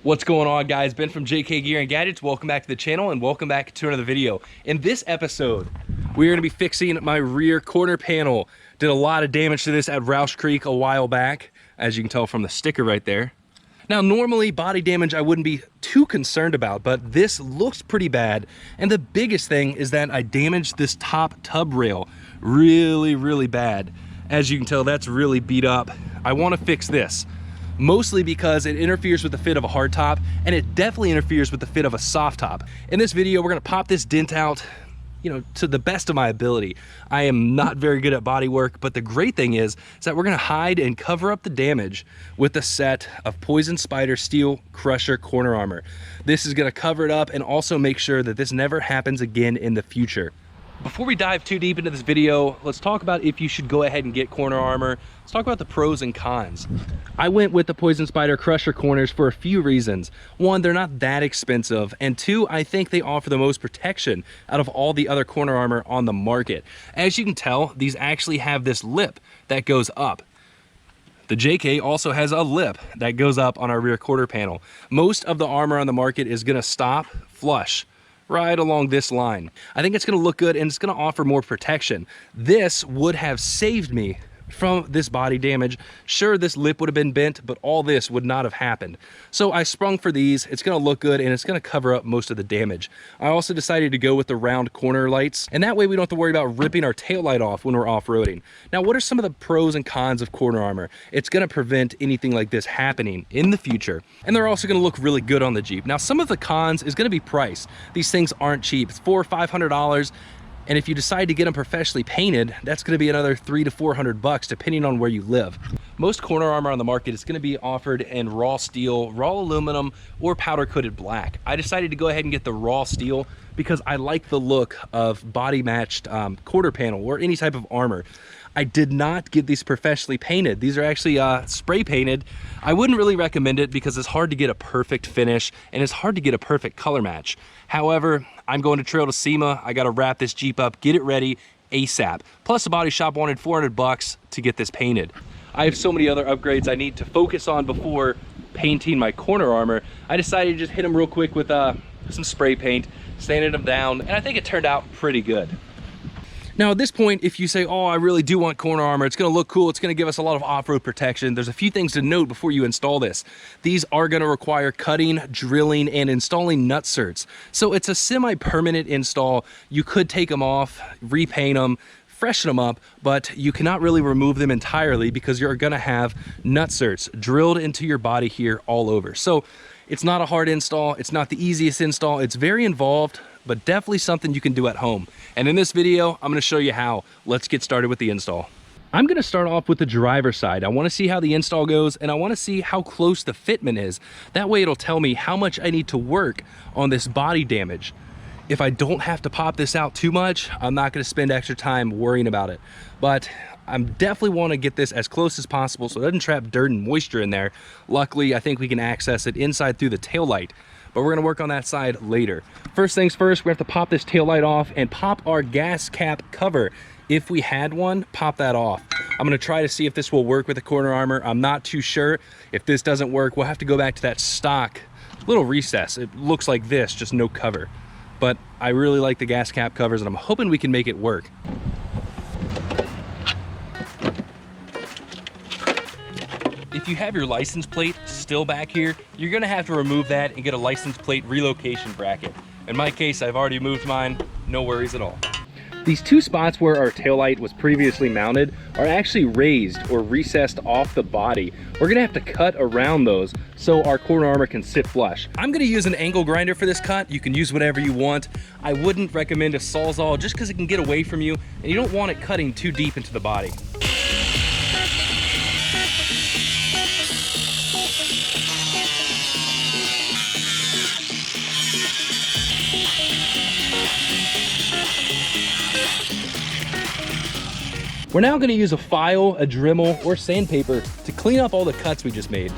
What's going on, guys? Ben from JKU Gear and Gadgets. Welcome back to the channel and welcome back to another video. In this episode, we're going to be fixing my rear corner panel. Did a lot of damage to this at Roush Creek a while back, as you can tell from the sticker right there. Now, normally body damage I wouldn't be too concerned about, but this looks pretty bad. And the biggest thing is that I damaged this top tub rail really bad. As you can tell, that's really beat up. I want to fix this. Mostly because it interferes with the fit of a hard top, and it definitely interferes with the fit of a soft top. In this video, we're gonna pop this dent out, to the best of my ability. I am not very good at body work, but the great thing is that we're gonna hide and cover up the damage with a set of Poison Spyder Steel Crusher corner armor. This is gonna cover it up and also make sure that this never happens again in the future. Before we dive too deep into this video, let's talk about if you should go ahead and get corner armor. Let's talk about the pros and cons. I went with the Poison Spyder Crusher corners for a few reasons. One, they're not that expensive, and two, I think they offer the most protection out of all the other corner armor on the market. As you can tell, these actually have this lip that goes up. The JK also has a lip that goes up on our rear quarter panel. Most of the armor on the market is gonna stop flush right along this line. I think it's gonna look good and it's gonna offer more protection. This would have saved me from this body damage. Sure, this lip would have been bent, but all this would not have happened. So I sprung for these. It's gonna look good and it's gonna cover up most of the damage. I also decided to go with the round corner lights, and that way we don't have to worry about ripping our tail light off when we're off-roading. Now, what are some of the pros and cons of corner armor? It's gonna prevent anything like this happening in the future, and they're also gonna look really good on the Jeep. Now, some of the cons is gonna be price. These things aren't cheap. It's $400 or $500. And if you decide to get them professionally painted, that's gonna be another $300 to $400 depending on where you live. Most corner armor on the market is gonna be offered in raw steel, raw aluminum, or powder coated black. I decided to go ahead and get the raw steel because I like the look of body matched quarter panel or any type of armor. I did not get these professionally painted. These are actually spray painted. I wouldn't really recommend it because it's hard to get a perfect finish and it's hard to get a perfect color match. However, I'm going to Trail to SEMA. I gotta wrap this Jeep up, get it ready ASAP. Plus the body shop wanted $400 to get this painted. I have so many other upgrades I need to focus on before painting my corner armor. I decided to just hit them real quick with some spray paint, sanded them down, and I think it turned out pretty good. Now at this point, if you say, oh, I really do want corner armor, it's gonna look cool, it's gonna give us a lot of off-road protection, there's a few things to note before you install this. These are gonna require cutting, drilling, and installing nutserts. So it's a semi-permanent install. You could take them off, repaint them, freshen them up, but you cannot really remove them entirely because you're gonna have nutserts drilled into your body here all over. So it's not a hard install, it's not the easiest install, it's very involved, but definitely something you can do at home. And in this video, I'm gonna show you how. Let's get started with the install. I'm gonna start off with the driver's side. I wanna see how the install goes, and I wanna see how close the fitment is. That way it'll tell me how much I need to work on this body damage. If I don't have to pop this out too much, I'm not gonna spend extra time worrying about it. But I definitely wanna get this as close as possible so it doesn't trap dirt and moisture in there. Luckily, I think we can access it inside through the taillight, but we're gonna work on that side later. First things first, we have to pop this taillight off and pop our gas cap cover. If we had one, pop that off. I'm gonna try to see if this will work with the corner armor. I'm not too sure. If this doesn't work, we'll have to go back to that stock little recess. It looks like this, just no cover. But I really like the gas cap covers and I'm hoping we can make it work. If you have your license plate still back here, you're gonna have to remove that and get a license plate relocation bracket. In my case, I've already moved mine, no worries at all. These two spots where our taillight was previously mounted are actually raised or recessed off the body. We're gonna have to cut around those so our corner armor can sit flush. I'm gonna use an angle grinder for this cut. You can use whatever you want. I wouldn't recommend a Sawzall just because it can get away from you and you don't want it cutting too deep into the body. We're now gonna use a file, a Dremel, or sandpaper to clean up all the cuts we just made.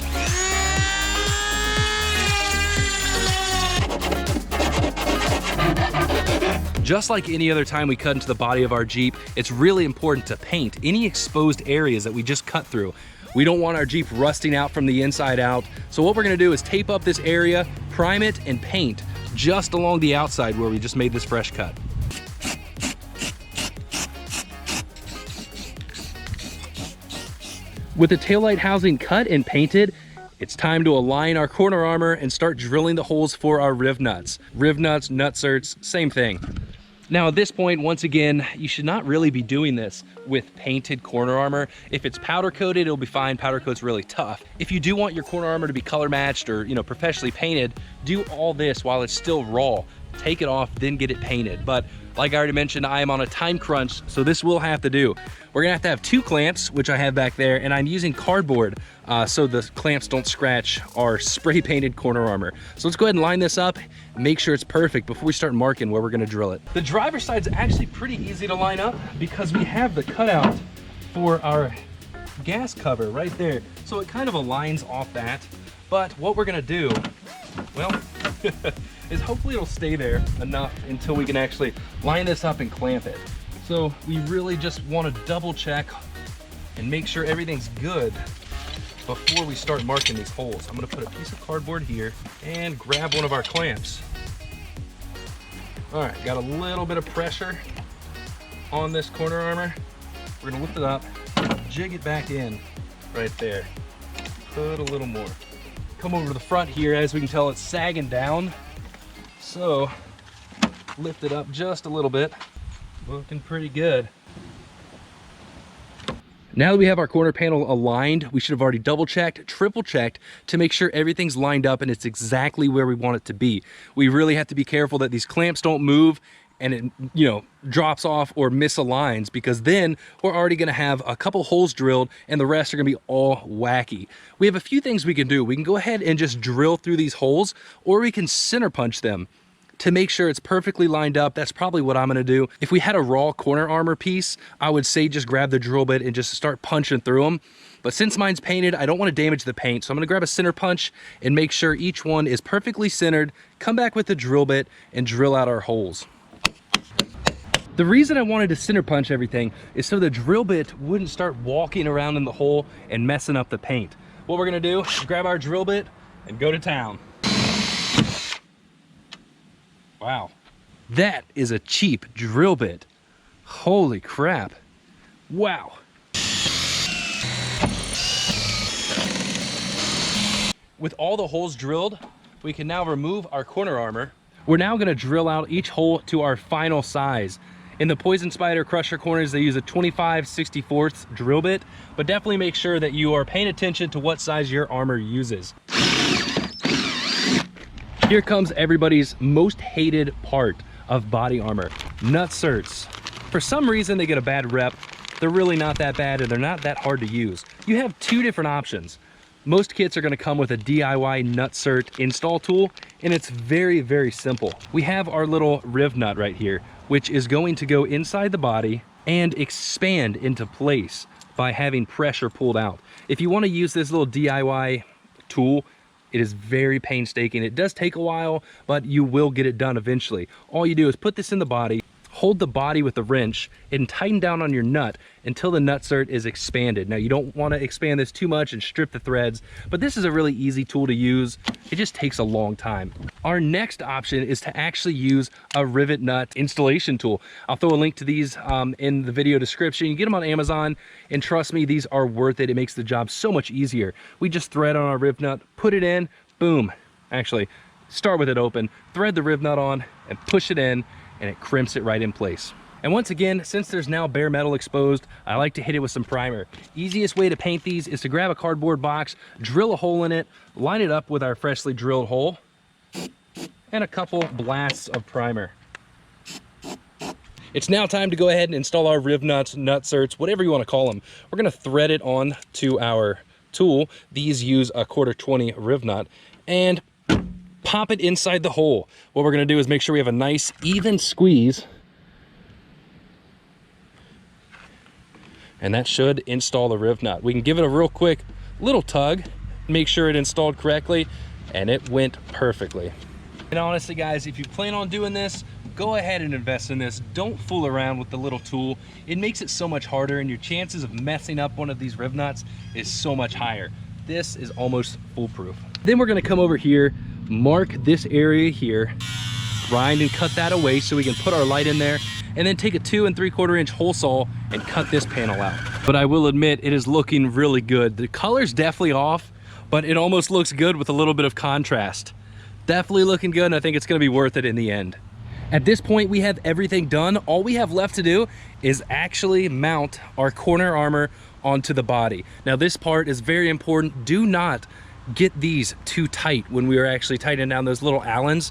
Just like any other time we cut into the body of our Jeep, it's really important to paint any exposed areas that we just cut through. We don't want our Jeep rusting out from the inside out. So what we're gonna do is tape up this area, prime it, and paint just along the outside where we just made this fresh cut. With the taillight housing cut and painted, it's time to align our corner armor and start drilling the holes for our riv nuts. Riv nuts, nutserts, same thing. Now at this point, once again, you should not really be doing this with painted corner armor. If it's powder coated, it'll be fine. Powder coat's really tough. If you do want your corner armor to be color matched or, you know, professionally painted, do all this while it's still raw. Take it off, then get it painted. But like I already mentioned, I am on a time crunch, so this will have to do. We're gonna have 2 clamps, which I have back there, and I'm using cardboard so the clamps don't scratch our spray painted corner armor. So let's go ahead and line this up, make sure it's perfect before we start marking where we're gonna drill it. The driver's side's actually pretty easy to line up because we have the cutout for our gas cover right there. So it kind of aligns off that. But what we're gonna do, well, is hopefully it'll stay there enough until we can actually line this up and clamp it. So we really just want to double check and make sure everything's good before we start marking these holes. I'm going to put a piece of cardboard here and grab one of our clamps. All right, got a little bit of pressure on this corner armor. We're going to lift it up, jig it back in right there. Put a little more. Come over to the front here. As we can tell, it's sagging down. So lift it up just a little bit. Looking pretty good. Now that we have our corner panel aligned, we should have already double checked, triple checked to make sure everything's lined up and it's exactly where we want it to be. We really have to be careful that these clamps don't move and it, you know, drops off or misaligns, because then we're already going to have a couple holes drilled and the rest are going to be all wacky. We have a few things we can do. We can go ahead and just drill through these holes, or we can center punch them to make sure it's perfectly lined up. That's probably what I'm going to do. If we had a raw corner armor piece, I would say just grab the drill bit and just start punching through them. But since mine's painted, I don't want to damage the paint. So I'm going to grab a center punch and make sure each one is perfectly centered, come back with the drill bit and drill out our holes. The reason I wanted to center punch everything is so the drill bit wouldn't start walking around in the hole and messing up the paint. What we're gonna do is grab our drill bit and go to town. Wow, that is a cheap drill bit. Holy crap. Wow. With all the holes drilled, we can now remove our corner armor. We're now gonna drill out each hole to our final size. In the Poison Spyder crusher corners, they use a 25/64 drill bit, but definitely make sure that you are paying attention to what size your armor uses. Here comes everybody's most hated part of body armor, nutserts. For some reason, they get a bad rep. They're really not that bad and they're not that hard to use. You have 2 different options. Most kits are going to come with a DIY nutsert install tool, and it's very, very simple. We have our little riv nut right here, which is going to go inside the body and expand into place by having pressure pulled out. If you want to use this little DIY tool, it is very painstaking. It does take a while, but you will get it done eventually. All you do is put this in the body, hold the body with the wrench, and tighten down on your nut until the nutsert is expanded. Now, you don't want to expand this too much and strip the threads, but this is a really easy tool to use. It just takes a long time. Our next option is to actually use a rivet nut installation tool. I'll throw a link to these in the video description. You get them on Amazon, and trust me, these are worth it. It makes the job so much easier. We just thread on our riv nut, put it in, boom. Actually, start with it open, thread the riv nut on, and push it in, and it crimps it right in place. And once again, since there's now bare metal exposed, I like to hit it with some primer. Easiest way to paint these is to grab a cardboard box, drill a hole in it, line it up with our freshly drilled hole, and a couple blasts of primer. It's now time to go ahead and install our riv nuts, nutserts, whatever you want to call them. We're going to thread it on to our tool. These use a 1/4-20 riv nut, and pop it inside the hole. What we're going to do is make sure we have a nice even squeeze, and that should install the riv nut. We can give it a real quick little tug, make sure it installed correctly, and it went perfectly. And honestly guys, if you plan on doing this, go ahead and invest in this. Don't fool around with the little tool. It makes it so much harder, and your chances of messing up one of these rib nuts is so much higher. This is almost foolproof. Then we're gonna come over here, mark this area here, grind and cut that away so we can put our light in there, and then take a 2 3/4 inch hole saw and cut this panel out. But I will admit, it is looking really good. The color's definitely off, but it almost looks good with a little bit of contrast. Definitely looking good, and I think it's gonna be worth it in the end. At this point, we have everything done. All we have left to do is actually mount our corner armor onto the body. Now, this part is very important. Do not get these too tight when we are actually tightening down those little Allens.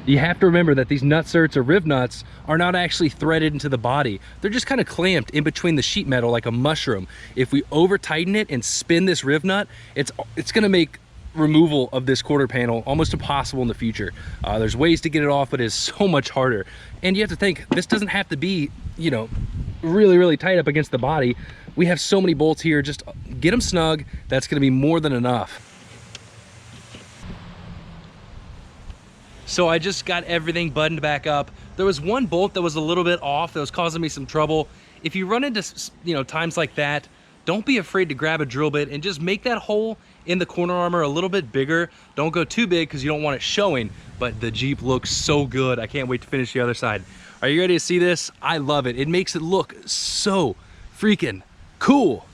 You have to remember that these nutserts or rib nuts are not actually threaded into the body. They're just kind of clamped in between the sheet metal like a mushroom. If we over tighten it and spin this rib nut, it's gonna make removal of this quarter panel almost impossible in the future. There's ways to get it off, but it's so much harder. And you have to think, this doesn't have to be, you know, really tight up against the body. We have so many bolts here. Just get them snug. That's gonna be more than enough. So I just got everything buttoned back up. There was one bolt that was a little bit off that was causing me some trouble. If you run into, you know, times like that, don't be afraid to grab a drill bit and just make that hole in the corner armor a little bit bigger. Don't go too big because you don't want it showing, but the Jeep looks so good. I can't wait to finish the other side. Are you ready to see this? I love it. It makes it look so freaking cool.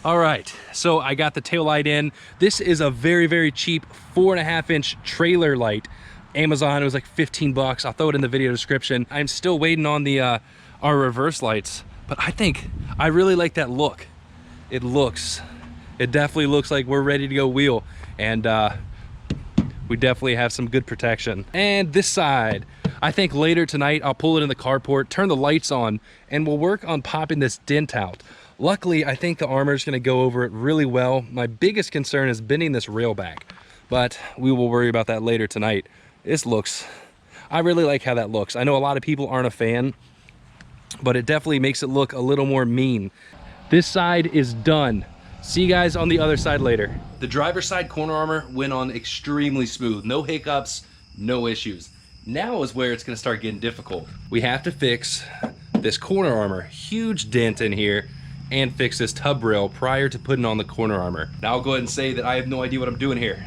All right, so I got the tail light in. This is a very cheap 4.5 inch trailer light. Amazon, it was like 15 bucks. I'll throw it in the video description. I'm still waiting on the our reverse lights, but I really like that look. It definitely looks like we're ready to go wheel, and we definitely have some good protection. And this side, I think later tonight I'll pull it in the carport, turn the lights on, and we'll work on popping this dent out. Luckily, I think the armor is gonna go over it really well. My biggest concern is bending this rail back, but we will worry about that later tonight. I really like how that looks. I know a lot of people aren't a fan, but it definitely makes it look a little more mean. This side is done. See you guys on the other side later. The driver's side corner armor went on extremely smooth. No hiccups, no issues. Now is where it's gonna start getting difficult. We have to fix this corner armor. Huge dent in here, and fix this tub rail prior to putting on the corner armor. Now I'll go ahead and say that I have no idea what I'm doing here.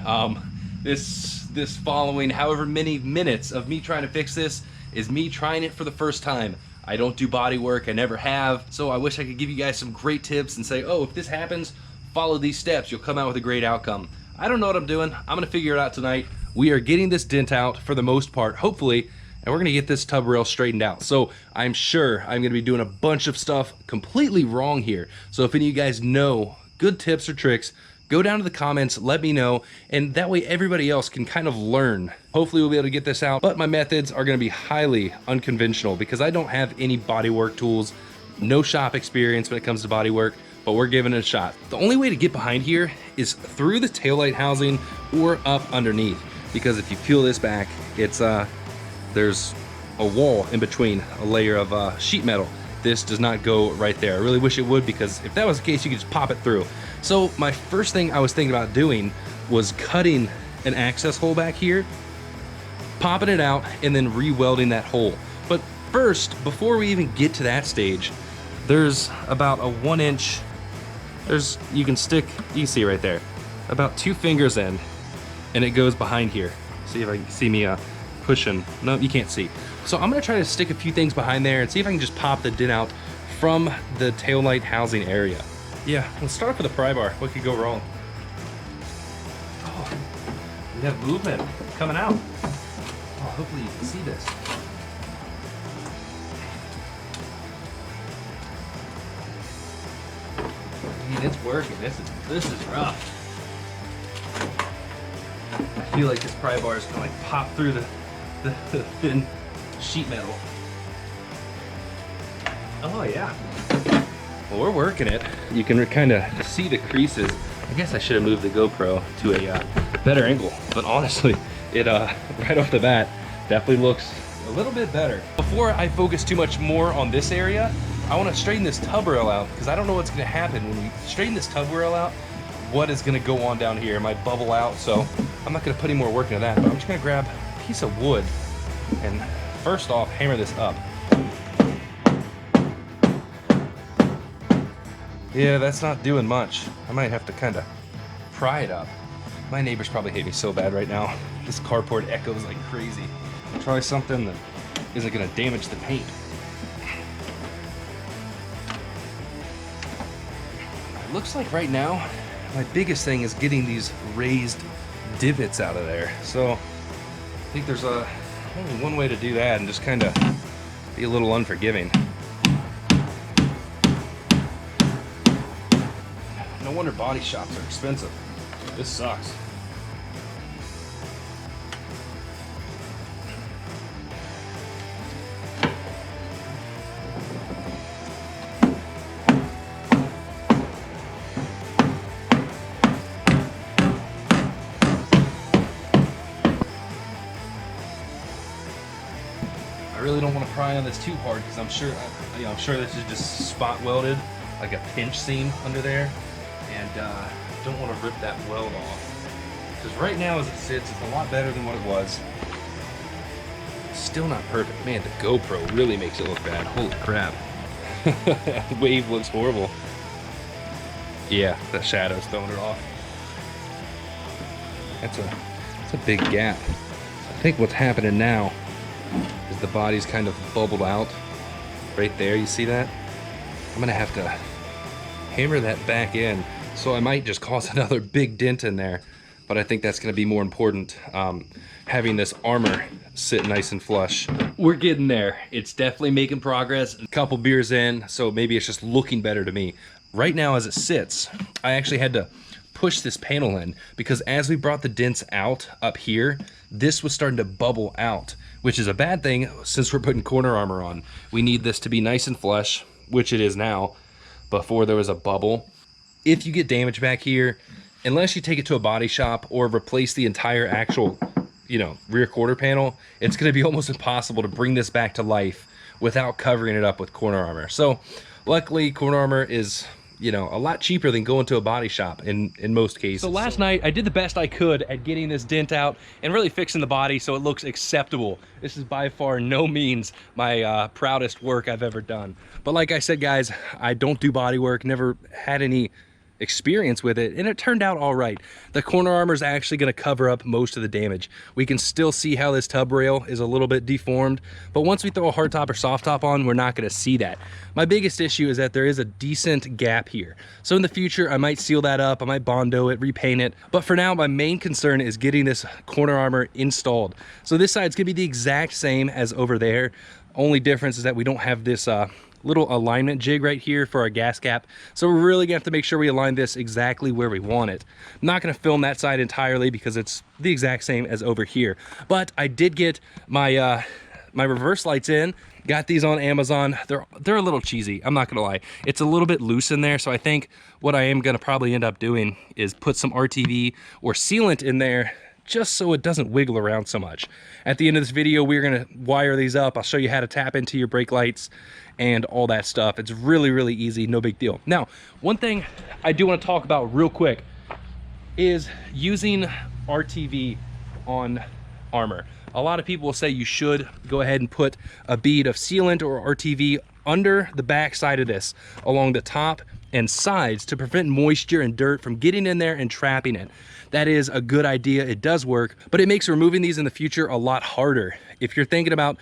This following however many minutes of me trying to fix this is me trying it for the first time. I don't do body work, I never have, so I wish I could give you guys some great tips and say, oh, if this happens, follow these steps, you'll come out with a great outcome. I don't know what I'm doing. I'm gonna figure it out tonight. We are getting this dent out for the most part, hopefully, and we're gonna get this tub rail straightened out. So I'm sure I'm gonna be doing a bunch of stuff completely wrong here. So if any of you guys know good tips or tricks, go down to the comments, let me know, and that way everybody else can kind of learn. Hopefully we'll be able to get this out, but my methods are gonna be highly unconventional because I don't have any bodywork tools, no shop experience when it comes to bodywork, but we're giving it a shot. The only way to get behind here is through the taillight housing or up underneath, because if you peel this back, it's there's a wall in between, a layer of sheet metal. This does not go right there. I really wish it would, because if that was the case, you could just pop it through. So my first thing I was thinking about doing was cutting an access hole back here, popping it out, and then re-welding that hole. But first, before we even get to that stage, there's about a 1 inch, you can see right there, about 2 fingers in, and it goes behind here. See if I can see me pushing. No, you can't see. So I'm gonna try to stick a few things behind there and see if I can just pop the dent out from the taillight housing area. Yeah, let's start off with a pry bar. What could go wrong? Oh, we have movement coming out. Oh, hopefully you can see this. I mean, it's working. This is rough. I feel like this pry bar is gonna like pop through the thin sheet metal. Oh yeah. Well, we're working it. You can kind of see the creases. I guess I should have moved the GoPro to a better angle, but honestly, it right off the bat definitely looks a little bit better. Before I focus too much more on this area, I want to straighten this tub rail out, because I don't know what's going to happen when we straighten this tub rail out. What is going to go on down here? It might bubble out, so I'm not going to put any more work into that, but I'm just going to grab a piece of wood and first off hammer this up. Yeah, that's not doing much. I might have to kind of pry it up. My neighbors probably hate me so bad right now. This carport echoes like crazy. Try something that isn't gonna damage the paint. It looks like right now, my biggest thing is getting these raised divots out of there. So I think there's only one way to do that and just kind of be a little unforgiving. No wonder body shops are expensive. This sucks. I really don't want to pry on this too hard because I'm sure this is just spot welded, like a pinch seam under there, and don't want to rip that weld off. Because right now, as it sits, it's a lot better than what it was. Still not perfect. Man, the GoPro really makes it look bad. Holy crap! The wave looks horrible. Yeah, the shadow's throwing it off. That's a big gap. I think what's happening now is the body's kind of bubbled out right there. You see that? I'm gonna have to hammer that back in, so I might just cause another big dent in there, but I think that's gonna be more important, having this armor sit nice and flush. We're getting there. It's definitely making progress. A couple beers in, so maybe it's just looking better to me. Right now as it sits, I actually had to push this panel in because as we brought the dents out up here, this was starting to bubble out, which is a bad thing since we're putting corner armor on. We need this to be nice and flush, which it is now. Before there was a bubble. If you get damage back here, unless you take it to a body shop or replace the entire actual, rear quarter panel, it's gonna be almost impossible to bring this back to life without covering it up with corner armor. So luckily corner armor is a lot cheaper than going to a body shop in most cases. So last night I did the best I could at getting this dent out and really fixing the body so it looks acceptable. This is by far no means my proudest work I've ever done. But like I said, guys, I don't do body work, never had any experience with it, and it turned out all right. The corner armor is actually going to cover up most of the damage. We can still see how this tub rail is a little bit deformed, but once we throw a hard top or soft top on, we're not going to see that. My biggest issue is that there is a decent gap here. So in the future, I might seal that up, I might Bondo it, repaint it, but for now, my main concern is getting this corner armor installed. So this side's going to be the exact same as over there. Only difference is that we don't have this little alignment jig right here for our gas cap. So we're really gonna have to make sure we align this exactly where we want it. I'm not gonna film that side entirely because it's the exact same as over here. But I did get my my reverse lights in. Got these on Amazon. They're a little cheesy, I'm not gonna lie. It's a little bit loose in there, so I think what I am gonna probably end up doing is put some RTV or sealant in there just so it doesn't wiggle around so much. At the end of this video, we're gonna wire these up. I'll show you how to tap into your brake lights and all that stuff. It's really, really easy, no big deal. Now, one thing I do wanna talk about real quick is using RTV on armor. A lot of people will say you should go ahead and put a bead of sealant or RTV under the back side of this, along the top and sides, to prevent moisture and dirt from getting in there and trapping it. That is a good idea. It does work, but it makes removing these in the future a lot harder. If you're thinking about,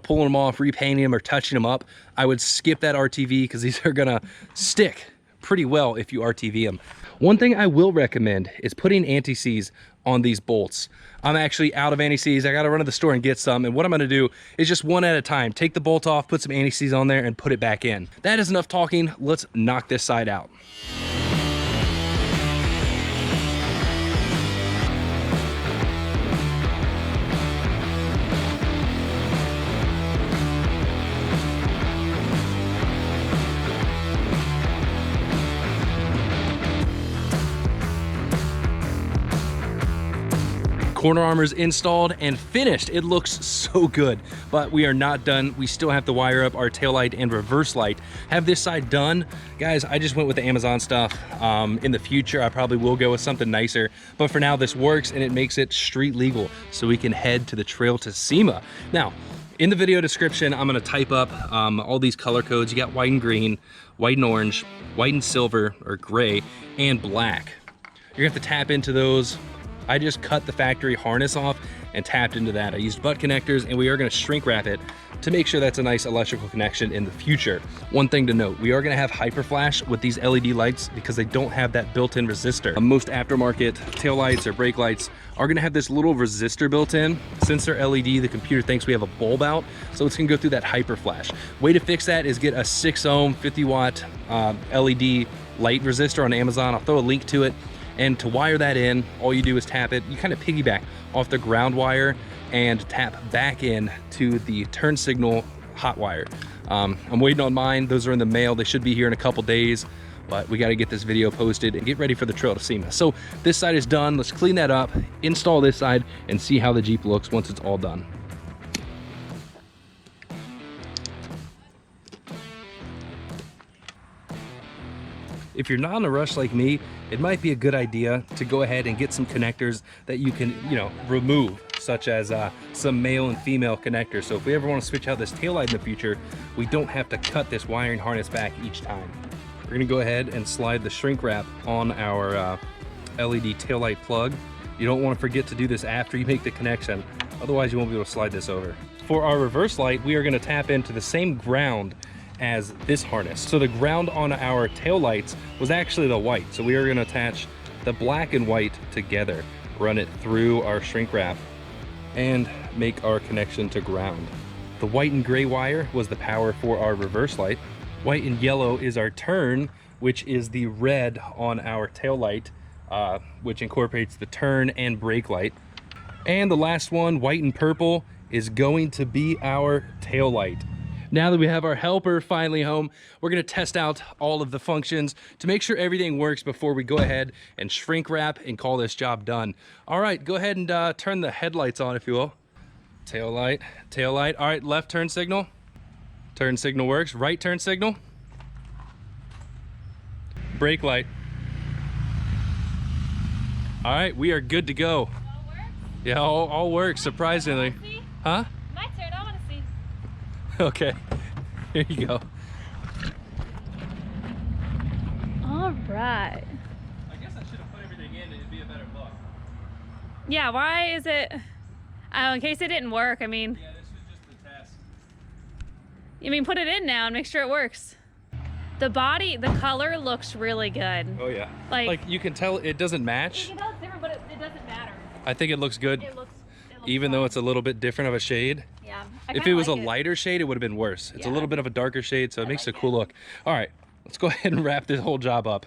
pulling them off, repainting them, or touching them up, I would skip that RTV because these are gonna stick pretty well if you RTV them. One thing I will recommend is putting anti-seize on these bolts. I'm actually out of anti-seize. I gotta run to the store and get some, and what I'm gonna do is just one at a time. Take the bolt off, put some anti-seize on there, and put it back in. That is enough talking. Let's knock this side out. Corner armor's installed and finished. It looks so good, but we are not done. We still have to wire up our taillight and reverse light. Have this side done. Guys, I just went with the Amazon stuff. In the future, I probably will go with something nicer, but for now this works and it makes it street legal so we can head to the trail to SEMA. Now, In the video description, I'm gonna type up all these color codes. You got white and green, white and orange, white and silver, or gray, and black. You're gonna have to tap into those. I just cut the factory harness off and tapped into that. I used butt connectors, and we are gonna shrink wrap it to make sure that's a nice electrical connection in the future. One thing to note, we are gonna have hyper flash with these LED lights because they don't have that built-in resistor. Most aftermarket tail lights or brake lights are gonna have this little resistor built in. Since they're LED, the computer thinks we have a bulb out, so it's gonna go through that hyper flash. Way to fix that is get a 6 ohm, 50 watt LED light resistor on Amazon. I'll throw a link to it. And to wire that in, all you do is tap it. You kind of piggyback off the ground wire and tap back in to the turn signal hot wire. I'm waiting on mine. Those are in the mail. They should be here in a couple days, but we got to get this video posted and get ready for the trail to SEMA. So this side is done. Let's clean that up, install this side, and see how the Jeep looks once it's all done. If you're not in a rush like me, it might be a good idea to go ahead and get some connectors that you can, remove, such as some male and female connectors. So if we ever want to switch out this taillight in the future, we don't have to cut this wiring harness back each time. We're gonna go ahead and slide the shrink wrap on our LED taillight plug. You don't want to forget to do this after you make the connection, otherwise you won't be able to slide this over. For our reverse light, we are gonna tap into the same ground as this harness. So the ground on our tail lights was actually the white. So we are gonna attach the black and white together, run it through our shrink wrap, and make our connection to ground. The white and gray wire was the power for our reverse light. White and yellow is our turn, which is the red on our tail light, which incorporates the turn and brake light. And the last one, white and purple, is going to be our tail light. Now that we have our helper finally home, we're gonna test out all of the functions to make sure everything works before we go ahead and shrink wrap and call this job done. All right, go ahead and turn the headlights on, if you will. Tail light, tail light. All right, left turn signal. Turn signal works. Right turn signal. Brake light. All right, we are good to go. All works? Yeah, all works, surprisingly. Huh? My turn, I want to see. Okay, here you go. All right. I guess I should have put everything in, it'd be a better look. Yeah, why is it? Oh, in case it didn't work, I mean. Yeah, this was just the test. You mean put it in now and make sure it works. The body, the color looks really good. Oh yeah. Like you can tell it doesn't match. You can tell it's different, but it doesn't matter. I think it looks good. It looks even though it's a little bit different of a shade. Yeah. If it was a lighter shade, it would have been worse. It's a little bit of a darker shade, so it makes a cool look. All right, let's go ahead and wrap this whole job up.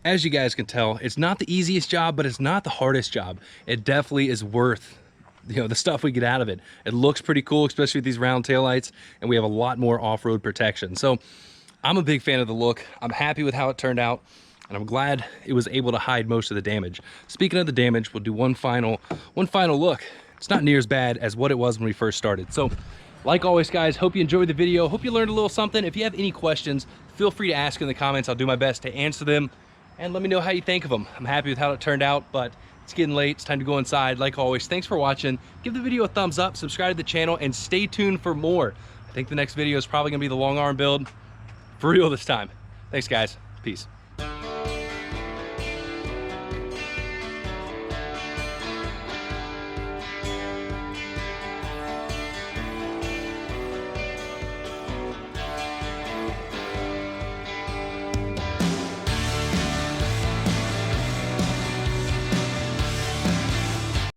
As you guys can tell, it's not the easiest job, but it's not the hardest job. It definitely is worth, the stuff we get out of it. It looks pretty cool, especially with these round taillights, and we have a lot more off-road protection. So I'm a big fan of the look. I'm happy with how it turned out, and I'm glad it was able to hide most of the damage. Speaking of the damage, we'll do one final look. It's not near as bad as what it was when we first started. So, like always, guys, hope you enjoyed the video. Hope you learned a little something. If you have any questions, feel free to ask in the comments. I'll do my best to answer them, and let me know how you think of them. I'm happy with how it turned out, but it's getting late. It's time to go inside. Like always, thanks for watching. Give the video a thumbs up, subscribe to the channel, and stay tuned for more. I think the next video is probably gonna be the long arm build. For real this time. Thanks, guys. Peace.